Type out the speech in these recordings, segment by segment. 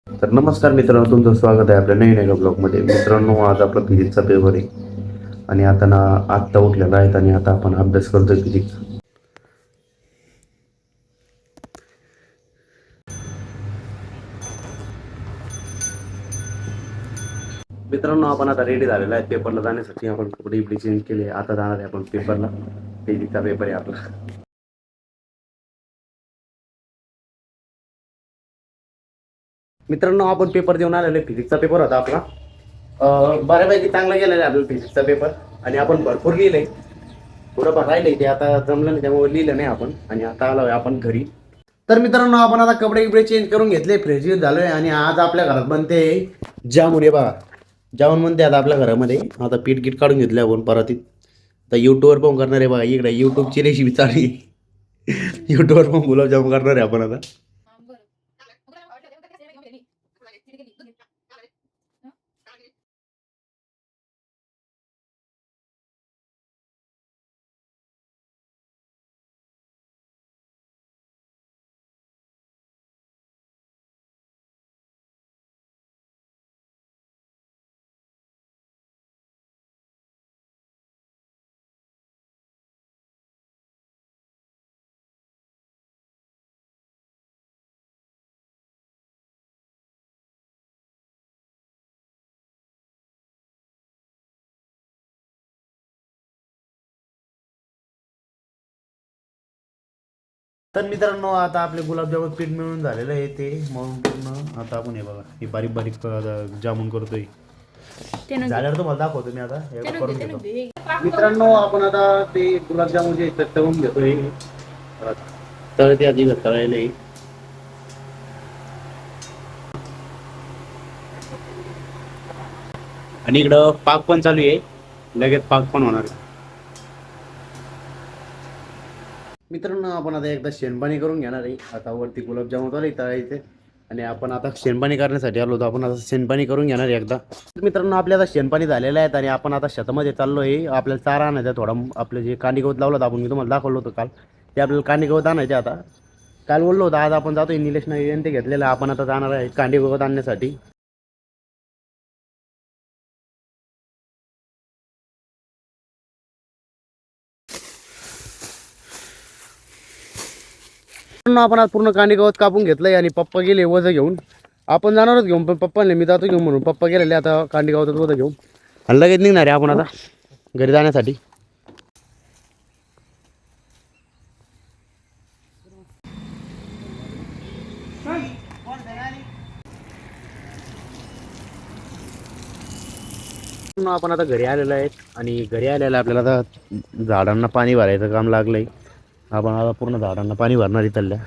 तर नमस्कार मित्रांनो, तुमचं स्वागत आहे आपल्या नवीन एका ब्लॉगमध्ये. मित्रांनो, आज आपला फिजिक्सचा पेपर आहे आणि आता आत्ता उठलेला आहेत आणि आता आपण अभ्यास करतोय फिजिक्स. मित्रांनो, आपण आता रेडी झालेला आहे पेपरला जाण्यासाठी. आपण कपडे इपडे चेंज केले, आता जाणार आहे आपण पेपरला. फिजिक्सचा पेपर आहे आपला. मित्रांनो, आपण पेपर देऊन आलेलो. फिजिक्सचा पेपर होता आपला. बऱ्यापैकी चांगला गेलेला आहे आपला फिजिक्सचा पेपर आणि आपण भरपूर लिहिलंय. थोडंफार राहिलंय ते आता जमलं नाही, त्यामुळे लिहिलं नाही आपण. आणि आता आलोय आपण घरी. तर मित्रांनो, आपण आता कपडे गिपडे चेंज करून घेतले, फ्रेश झालोय आणि आज आपल्या घरात बनते जामुन. हे बघा, जामुन म्हणते आता आपल्या घरामध्ये. आता पीठ गिट काढून घेतलं आपण परत. तर युट्यूबवर पण करणार आहे बघा, इकडे युट्यूबची रेसिपी चालू आहे. युट्यूबवर पण गुलाबजामुन करणार आहे आपण आता. तर मित्रांनो, आता आपले गुलाबजामुन पीठ मिळून झालेलं आहे ते मळून पूर्ण. आता आपण हे बघा, हे बारीक बारीक जामून करतोय. झाल्यावर तुम्हाला दाखवतो मी. आता हे करून घेतो. मित्रांनो, आपण आता ते गुलाबजामुन जे तळून घेतोय. तळते आधी तळायला. आणि इकडं पाक पण चालू आहे, लगेच पाक पण होणार. मित्रांनो, आपण आता एकदा शेणपाणी करून घेणार आहे. आता वरती गुलाबजामुन आले तळायचे आणि आपण आता शेणपाणी करण्यासाठी आलो होतो. आपण आता शेणपाणी करून घेणार आहे एकदा. मित्रांनो, आपल्या आता शेणपाणी झालेलं आहे आणि आपण आता शेतामध्ये चाललो आहे. आपल्याला चारा आणायचा थोडा. आपलं जे कांडी गवत लावलं होतं आपण, मी तुम्हाला दाखवलं होतं काल, ते आपल्याला कांडी गवत आणायचे. आता काल बोललो होतं, आज आपण जातोय. निलेश नाही ते घेतलेलं. आपण आता जाणार आहे कांडी गवत आणण्यासाठी. आपण आज पूर्ण कांडी गवत कापून घेतलंय आणि पप्पा गेले वजं घेऊन. आपण जाणारच घेऊन, पण पप्पा नाही, मी जातो घेऊन म्हणून पप्पा गेलेले आता कांडी गवतात वजं घेऊन. आणि लगेच निघणार आहे आपण आता घरी जाण्यासाठी. आपण आता घरी आलेलो आहे आणि घरी आलेलं आपल्याला आता झाडांना पाणी भरायचं काम लागलंय. आपण आता पूर्ण झाडांना पाणी भरणार इथल्या.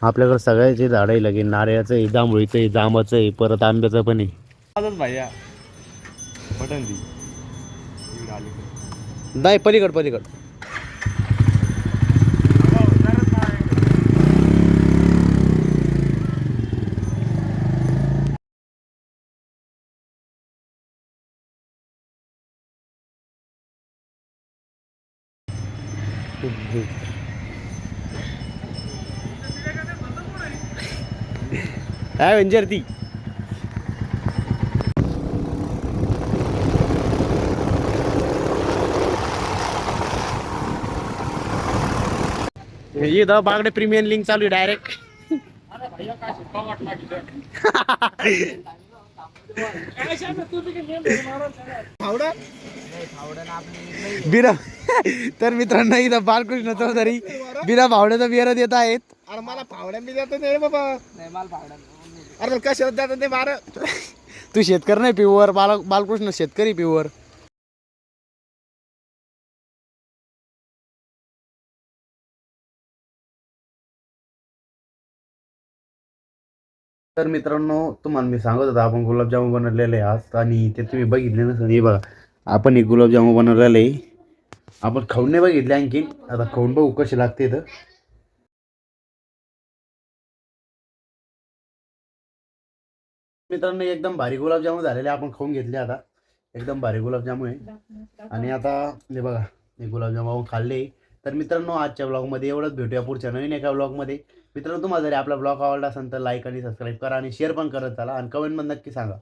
आपल्याकडे सगळ्याचे झाड आहे, लगे नारळाचं आहे, जांभळीचं आहे, जांबाचं आहे, परत आंब्याचं पण आहे. नाही, पलीकड पलीकड. काय म्हणजे ती इथं बागडे प्रीमियम लिंक चालू आहे डायरेक्ट. बिना तर मित्रांनो, इथं बालकृष्ण चौधरी बिना भावड्याचा बिअर देत आहेत. अरे मला फावड्या मी देतो नाही बाबा. नाही मला फावड्या. अरे कशाला देतात ते बार. तू शेतकरी नाही प्युअर, बालकृष्ण शेतकरी प्युअर. तर मित्रांनो, तुम्हाला मी सांगत होता आपण गुलाबजामुन बनवलेले आज आणि ते तुम्ही बघितले नसेल. हे बघा, आपण एक गुलाबजामुन बनवलेले. आपण खाऊन नाही बघितले आणखी, आता खाऊन बघू कसे लागते. तर मित्रांनो, एकदम भारी गुलाबजामुन झालेले. आपण खाऊन घेतले आता. एकदम भारी गुलाबजामुन आहे. आणि आता हे बघा, हे गुलाबजामुन खाल्ले तर मित्रांनो आजच्या ब्लॉगमध्ये एवढंच. भेटूया पुढच्या नवीन एका ब्लॉगमध्ये. मित्रांनो तुम्हाला जरी आपला ब्लॉग आवडला असेल तर लाईक आणि सबस्क्राईब करा आणि शेअर पण करत चला आणि कमेंटमध्ये नक्की सांगा.